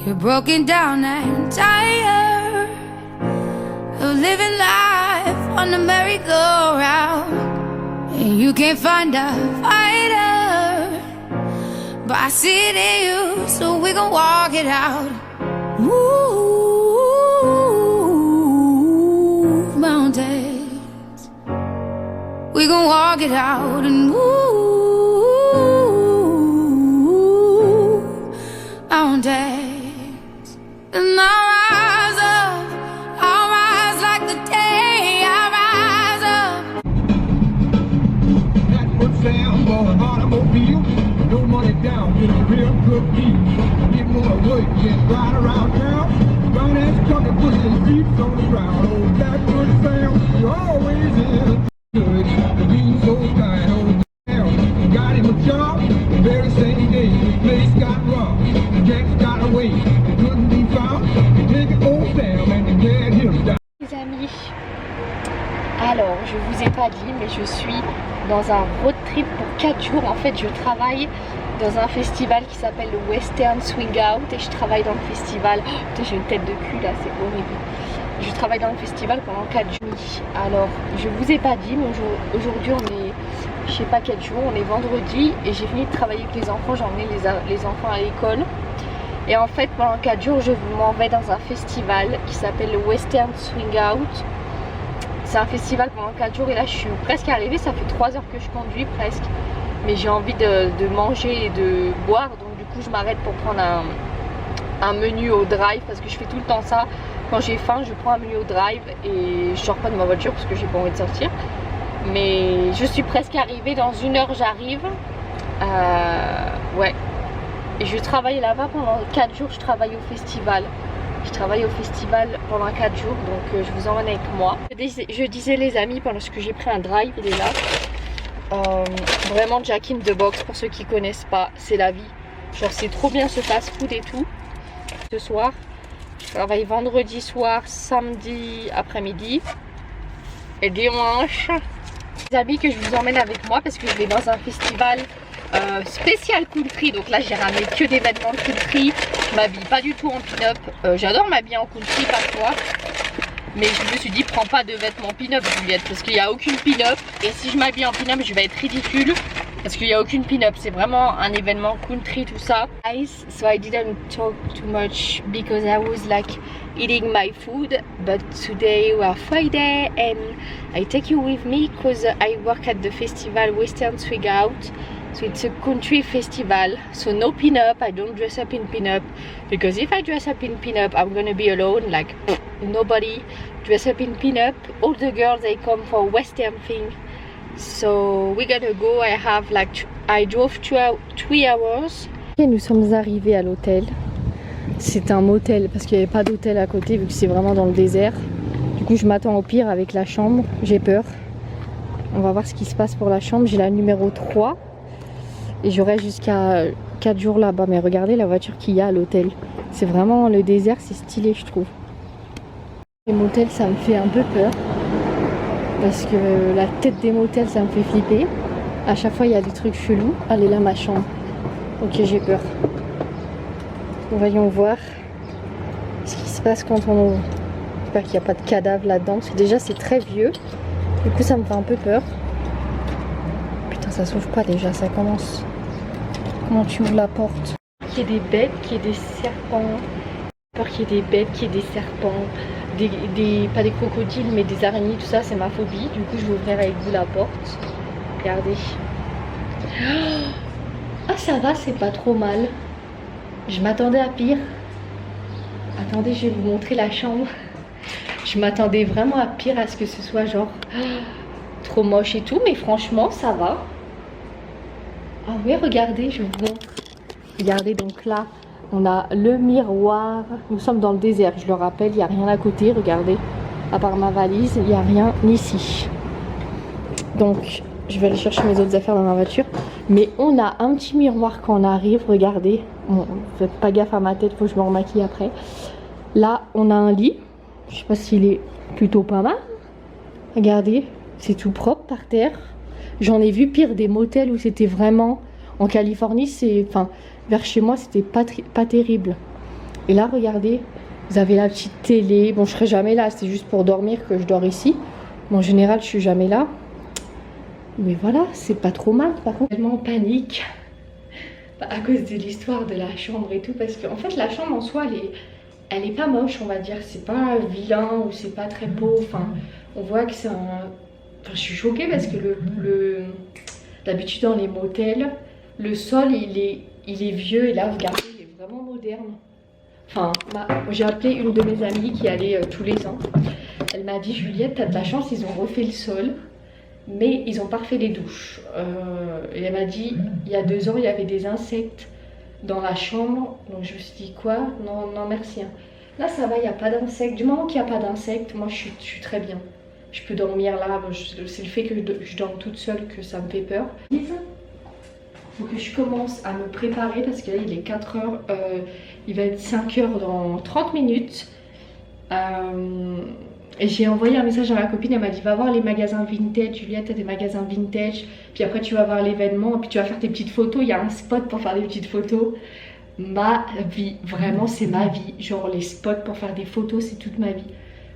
You're broken down and tired of living life on the merry-go-round, and you can't find a fighter, but I see it in you, so we gon' walk it out. Move mountains, we gon' walk it out and move mountains. And I'll rise like the day I rise up. That's what Sam for an automobile. No money down, get a real good deal. Get more work, get right around town. Brown ass truck and put some seats on the ground. Oh, that's what Sam, you always is. Good, the being so kind, oh, Sam. Got him a job, the very same day. The place got robbed, the Jacks got away. They couldn't be found. They take it old Sam and they get him down. Les amis, alors je vous ai pas dit, mais je suis dans un road trip pour 4 jours. En fait, je travaille dans un festival qui s'appelle le Western Swing Out et je travaille dans le festival. Oh, putain, j'ai une tête de cul là, c'est horrible. Je travaille dans le festival pendant 4 jours. Alors, je vous ai pas dit, mais aujourd'hui on est, je sais pas quel jour, on est vendredi et j'ai fini de travailler avec les enfants. J'ai emmené les enfants à l'école. Et en fait, pendant 4 jours, je m'en vais dans un festival qui s'appelle le Western Swing Out. C'est un festival pendant 4 jours et là, je suis presque arrivée. Ça fait 3 heures que je conduis presque. Mais j'ai envie de manger et de boire. Donc du coup, je m'arrête pour prendre un menu au drive parce que je fais tout le temps ça. Quand j'ai faim, je prends un menu au drive et je sors pas de ma voiture parce que j'ai pas envie de sortir. Mais je suis presque arrivée. Dans 1 heure, j'arrive. Ouais. Et je travaille là-bas pendant 4 jours, je travaille au festival. Je travaille au festival pendant 4 jours, donc je vous emmène avec moi. Je disais les amis, pendant que j'ai pris un drive, il est là. Vraiment Jack in the Box, pour ceux qui connaissent pas, c'est la vie. Genre c'est trop bien ce fast-food et tout. Ce soir, je travaille vendredi soir, samedi après-midi et dimanche. Les amis, que je vous emmène avec moi parce que je vais dans un festival spécial country. Donc là j'ai ramené que des vêtements de country. Je m'habille pas du tout en pin-up. J'adore m'habiller en country parfois, mais je me suis dit prends pas de vêtements pin-up Juliette, parce qu'il n'y a aucune pin-up. Et si je m'habille en pin-up je vais être ridicule parce qu'il n'y a aucune pin-up. C'est vraiment un événement country tout ça. Guys, so I didn't talk too much because I was like eating my food, but today we are Friday and I take you with me because I work at the festival Western Swing Out. So it's a country festival, so no pin-up. I don't dress up in pin-up because if I dress up in pin-up I'm gonna be alone, like nobody dress up in pin-up. All the girls, they come for Western thing. So we're gonna go. I drove 3 hours. Et nous sommes arrivés à l'hôtel. C'est un motel parce qu'il n'y avait pas d'hôtel à côté vu que c'est vraiment dans le désert. Du coup je m'attends au pire avec la chambre, j'ai peur. On va voir ce qui se passe pour la chambre. J'ai la numéro 3. Et j'aurai jusqu'à 4 jours là-bas. Mais regardez la voiture qu'il y a à l'hôtel. C'est vraiment le désert, c'est stylé je trouve. Les motels ça me fait un peu peur. Parce que la tête des motels ça me fait flipper. À chaque fois il y a des trucs chelous. Allez là ma chambre. Ok, j'ai peur. Voyons voir ce qui se passe quand on ouvre. J'espère qu'il n'y a pas de cadavre là-dedans. Déjà c'est très vieux. Du coup ça me fait un peu peur. Ça s'ouvre pas déjà, ça commence. Comment tu ouvres la porte? Qu'il y ait des bêtes, qu'il y ait des serpents. J'ai peur qu'il y ait des bêtes, qu'il y ait des serpents. Pas des crocodiles mais des araignées, tout ça c'est ma phobie. Du coup je vais ouvrir avec vous la porte. Regardez. Ah ça va, c'est pas trop mal. Je m'attendais à pire. Attendez, je vais vous montrer la chambre. Je m'attendais vraiment à pire, à ce que ce soit genre trop moche et tout, mais franchement ça va. Ah oui, regardez, je vous montre. Regardez, donc là, on a le miroir. Nous sommes dans le désert, je le rappelle, il n'y a rien à côté, regardez. À part ma valise, il n'y a rien ici. Donc, je vais aller chercher mes autres affaires dans ma voiture. Mais on a un petit miroir quand on arrive, regardez. Bon, faites pas gaffe à ma tête, faut que je me remaquille après. Là, on a un lit. Je sais pas s'il est plutôt pas mal. Regardez, c'est tout propre par terre. J'en ai vu pire, des motels où c'était vraiment... En Californie, c'est... Enfin, vers chez moi, c'était pas terrible. Et là, regardez, vous avez la petite télé. Bon, je serai jamais là, c'est juste pour dormir que je dors ici. Mais en général, je suis jamais là. Mais voilà, c'est pas trop mal. Par contre, tellement en panique à cause de l'histoire de la chambre et tout. Parce qu'en fait, la chambre en soi, elle est pas moche, on va dire. C'est pas vilain ou c'est pas très beau. Enfin, on voit que c'est un... Enfin, je suis choquée parce que d'habitude dans les motels, le sol, il est vieux. Et là, regardez, il est vraiment moderne. Enfin, j'ai appelé une de mes amies qui allait tous les ans. Elle m'a dit, Juliette, t'as de la chance, ils ont refait le sol. Mais ils ont pas refait les douches. Et elle m'a dit, il y a 2 ans, il y avait des insectes dans la chambre. Donc je me suis dit, quoi? Non, non, merci. Hein. Là, ça va, il n'y a pas d'insectes. Du moment qu'il n'y a pas d'insectes, moi, je suis très bien. Je peux dormir là. C'est le fait que je dorme toute seule que ça me fait peur. Il faut que je commence à me préparer parce que là, il est 4 heures. Il va être 5 heures dans 30 minutes. Et j'ai envoyé un message à ma copine, elle m'a dit va voir les magasins vintage, Juliette, t'as des magasins vintage, puis après tu vas voir l'événement, puis tu vas faire tes petites photos, il y a un spot pour faire des petites photos. Ma vie, vraiment c'est ma vie, genre les spots pour faire des photos c'est toute ma vie.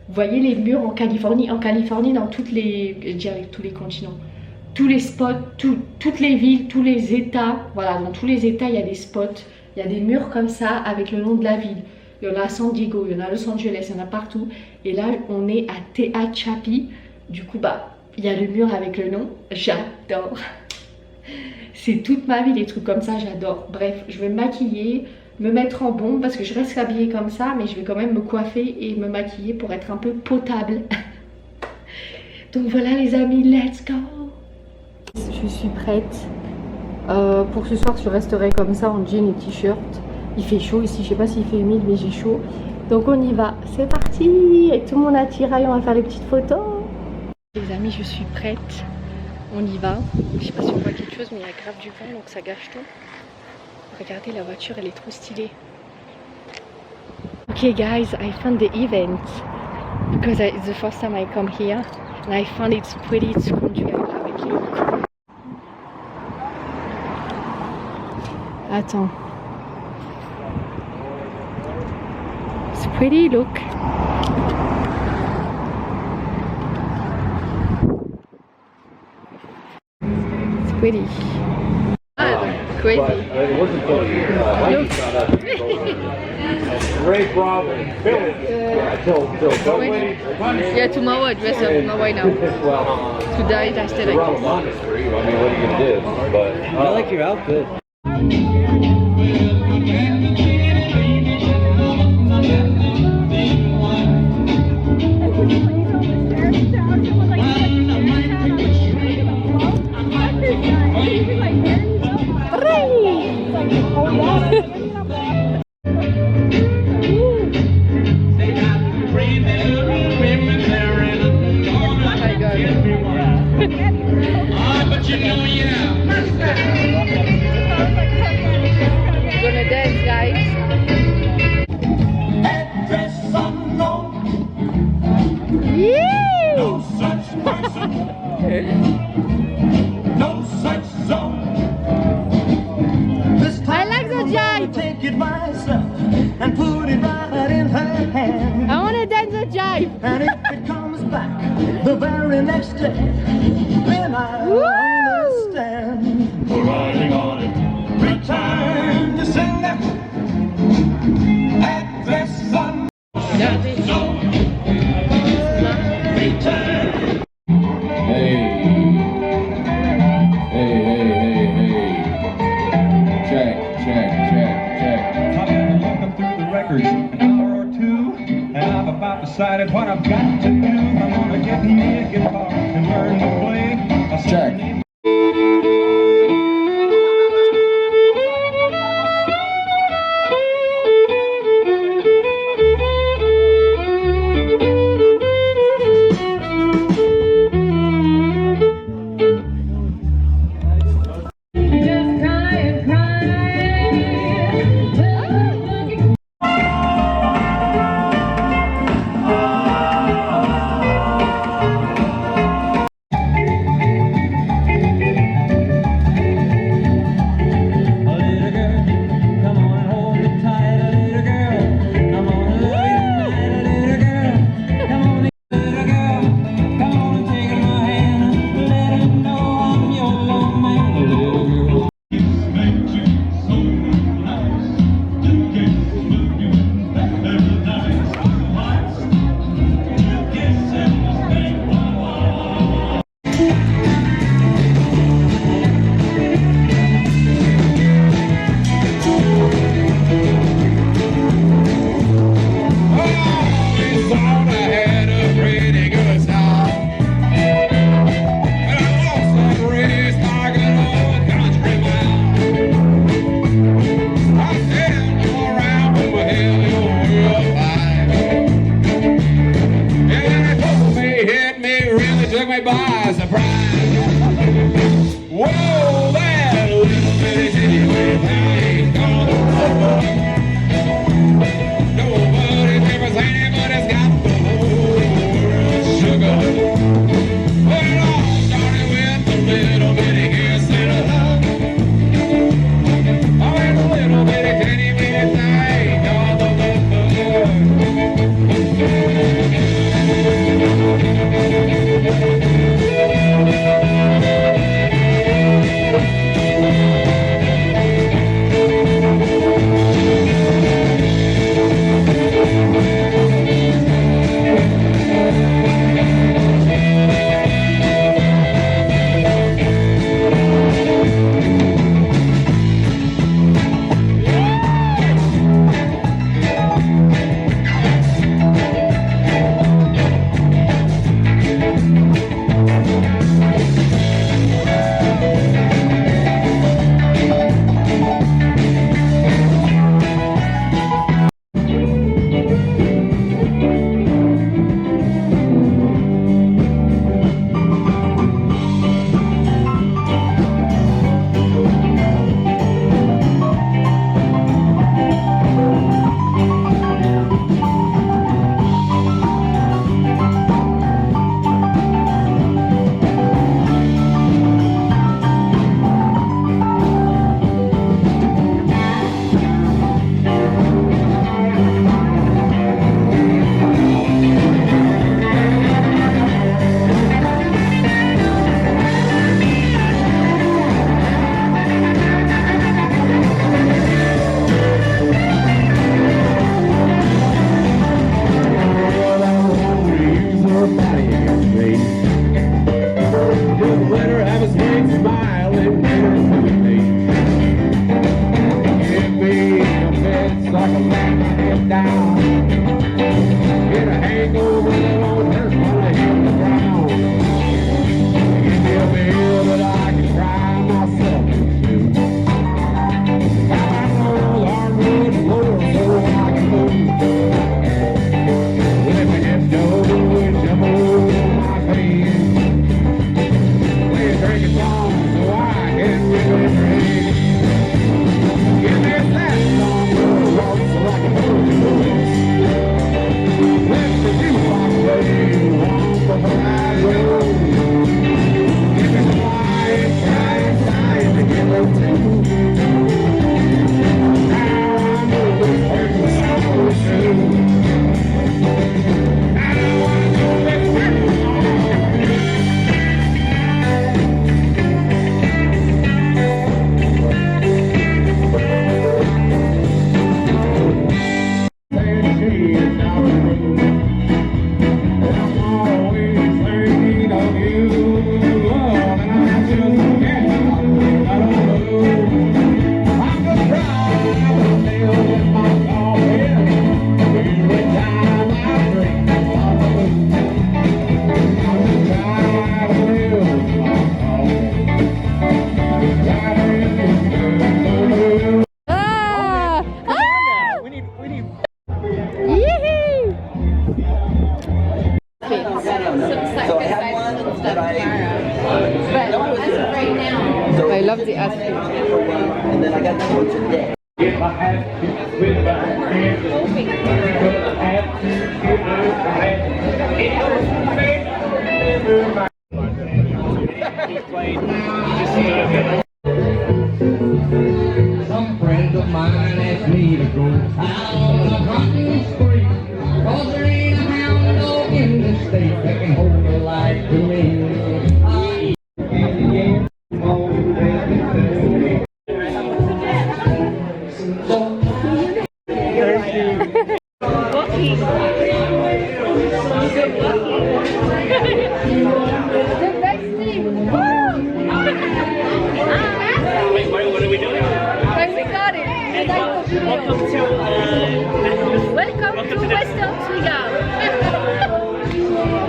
Vous voyez les murs en Californie dans toutes les, je dirais tous les continents, tous les spots, toutes les villes, tous les états, voilà dans tous les états il y a des spots, il y a des murs comme ça avec le nom de la ville. Il y en a à San Diego, il y en a à Los Angeles, il y en a partout. Et là, on est à Tehachapi. Du coup, bah, il y a le mur avec le nom. J'adore. C'est toute ma vie, les trucs comme ça, j'adore. Bref, je vais me maquiller, me mettre en bombe parce que je reste habillée comme ça, mais je vais quand même me coiffer et me maquiller pour être un peu potable. Donc voilà les amis, let's go. Je suis prête. Pour ce soir, je resterai comme ça en jean et t-shirt. Il fait chaud ici, je sais pas s'il fait humide, mais j'ai chaud. Donc on y va, c'est parti. Avec tout mon attirail, on va faire les petites photos. Les amis, je suis prête. On y va. Je sais pas si on voit quelque chose, mais il y a grave du vent, donc ça gâche tout. Regardez, la voiture, elle est trop stylée. Ok guys, I found the event. Because it's the first time I come here. And I found it's pretty to conduire avec look. Attends. It's pretty, look. It's pretty. Crazy. Great problem. Yeah, tomorrow I dress up. No, why now? Today I stay like this. Monastery. I mean, what are you gonna do? But I like your outfit. Gonna dance, guys. No such person, no such zone. This time I like the I'm jive. gonna take it myself and put it right in her hand. I wanna dance the jive. And if it comes back the very next day, then I Woo! understand. Riding on it, return to sender. Address on Regardez. return. Hey. Check. I've been looking through the records an hour or two, and I've about decided what I've got to do. I'm gonna get me a guitar and learn to play a Check. head down. Get a hangover that won't hurt when I hit the ground. Give me a bill that I can cry myself into. I know the hardwood floor so I can move. Let me just go and jump over my face. Play a drinking song so I can relax. Give me a sad song so I can hold you close. Let the jukebox play on the high road. Give me some quiet, crying time to get a tune. Now I know this hurts so true. Now I know this hurts so true. Ah! Ah! We need. Yee-hoo! So I have one that I I love the ice cream. and then I got this one today. If I had to with my hands, if I had to give my hands, it was made. Some friends of mine asked me to go out on a hunting spree, 'cause there ain't a hound dog in the state that can hold a light to me. The best thing! Wait, what are we doing? When we got it, we like the video. Welcome to Western Twiga.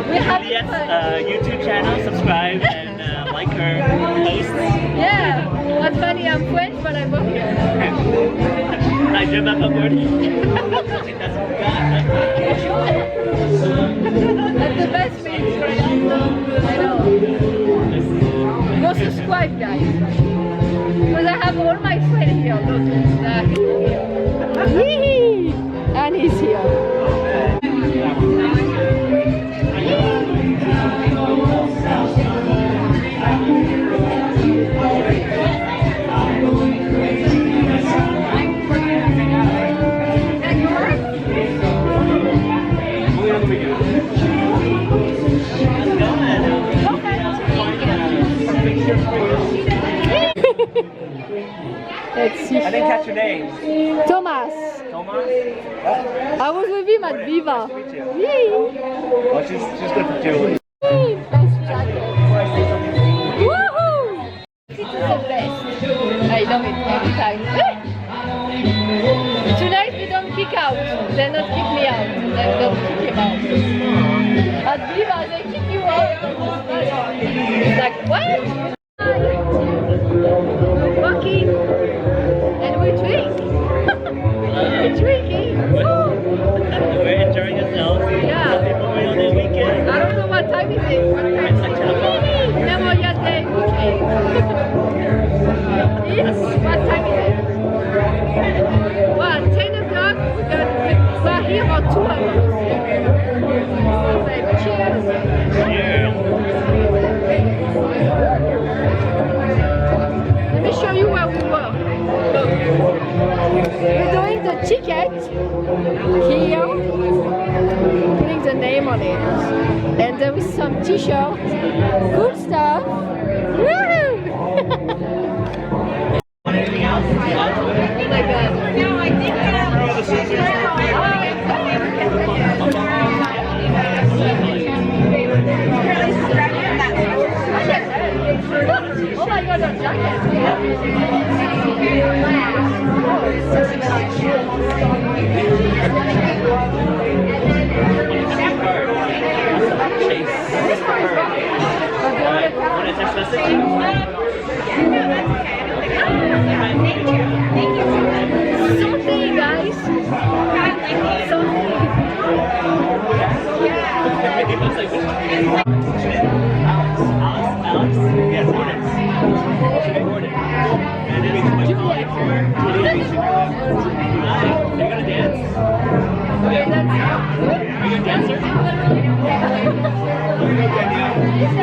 We have fun. YouTube channel, subscribe and like her posts. Yeah, what's funny, I'm French, but I work here. I dream up a word. That's the best thing. I know. Go subscribe, guys. Because I have all my friends here. Look, Yee! And he's here. Let's see. I didn't catch your name. Thomas. Thomas? I was with him at Viva. Yee! Oh, she's good for Julie. Best jacket. Woohoo! It's the best. I love it every time. Tonight we don't kick out. They not kick me out. They don't kick him out. At Viva they kick you out. It's like what? We're walking and we drink. We're drinking. We're enjoying ourselves. Yeah. Some people went on their weekend. I don't know what time is it. What time is it? Memorial Day weekend. It's what time is it? What, 10 o'clock? We're here for 2 hours. Like, cheers. Cheers. Let me show you where we were. Look. We're doing the ticket here, putting the name on it. And there is some t-shirts, good stuff. Woohoo! Oh my god. No, I think oh my god, that jacket. Alex? Yes, Hornets. Hornets. And then my colleague here. Hi. Are you gonna dance? Are you a dancer? I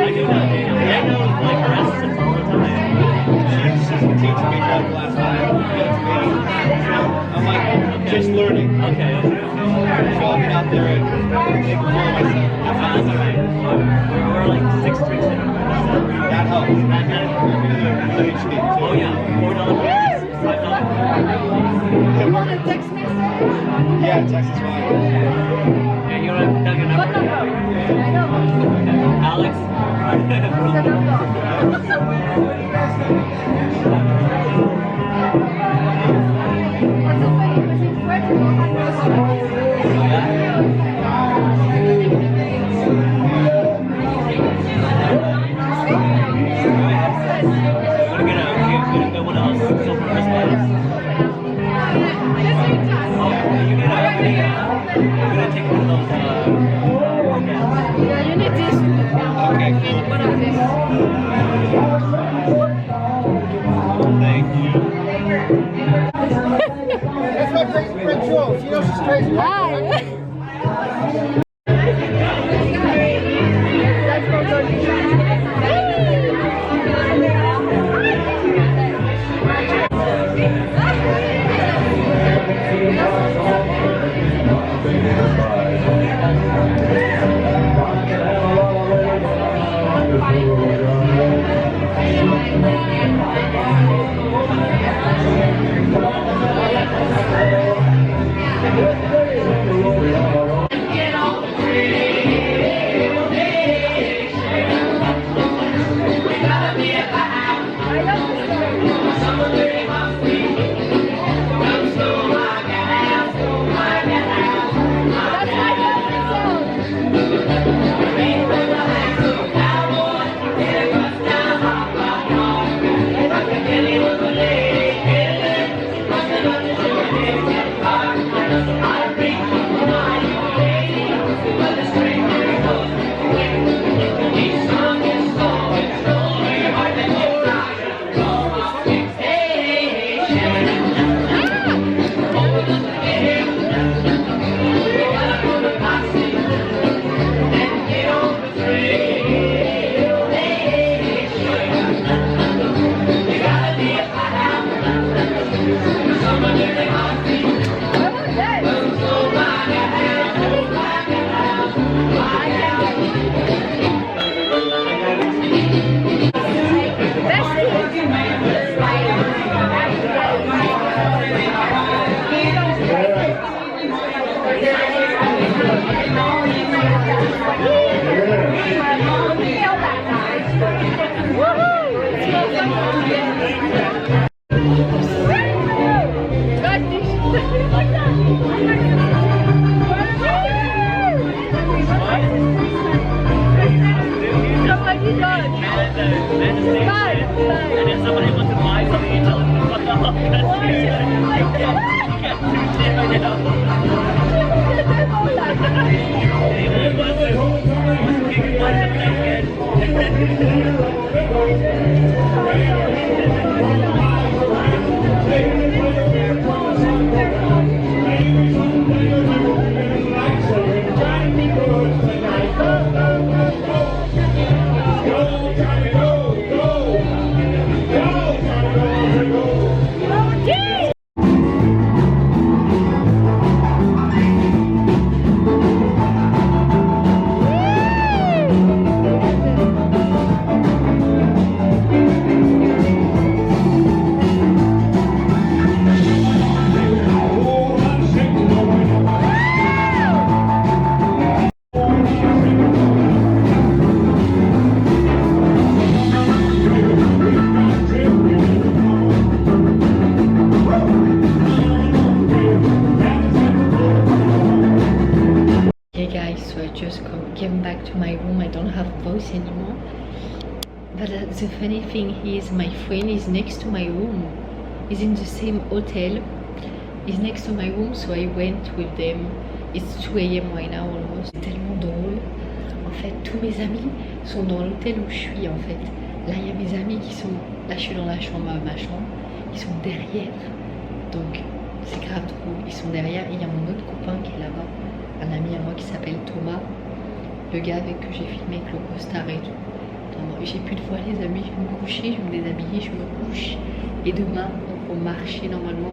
do know Danielle. I know like her assistants all the time. She's teaching me for the last 5 minutes. I'm like, just learning. Okay. So I'll get out there and take care of myself. That's alright. We're like 6 drinks in. That helps. Oh yeah, $4. $5. You want to text me? Yeah, text is fine. And you want to tell your number? What number? I know. Alex? Yeah, you need this. Okay, cool. One of these. Thank you. That's my crazy friend Jules. You know she's crazy. Hi. And if somebody wants to buy something, you tell them to fuck off. You can't do shit right now. Anyone wants to kick your butt came back to my room. I don't have voice anymore. But the funny thing is, my friend is next to my room. He's in the same hotel. is next to my room, so I went with them. It's 2 AM right now almost. C'est tellement drôle. En fait, tous mes amis sont dans l'hôtel où je suis en fait. Là, il y a mes amis qui sont... Là, je suis dans la chambre, ma chambre. Ils sont derrière. Donc, c'est grave drôle. Ils sont derrière. Et il y a mon autre copain qui est là-bas. Un ami à moi qui s'appelle Thomas. Le gars avec que j'ai filmé avec le costard et tout. J'ai plus de voix les amis. Je vais me coucher, je vais me déshabiller, je me couche. Et demain, on va marcher normalement.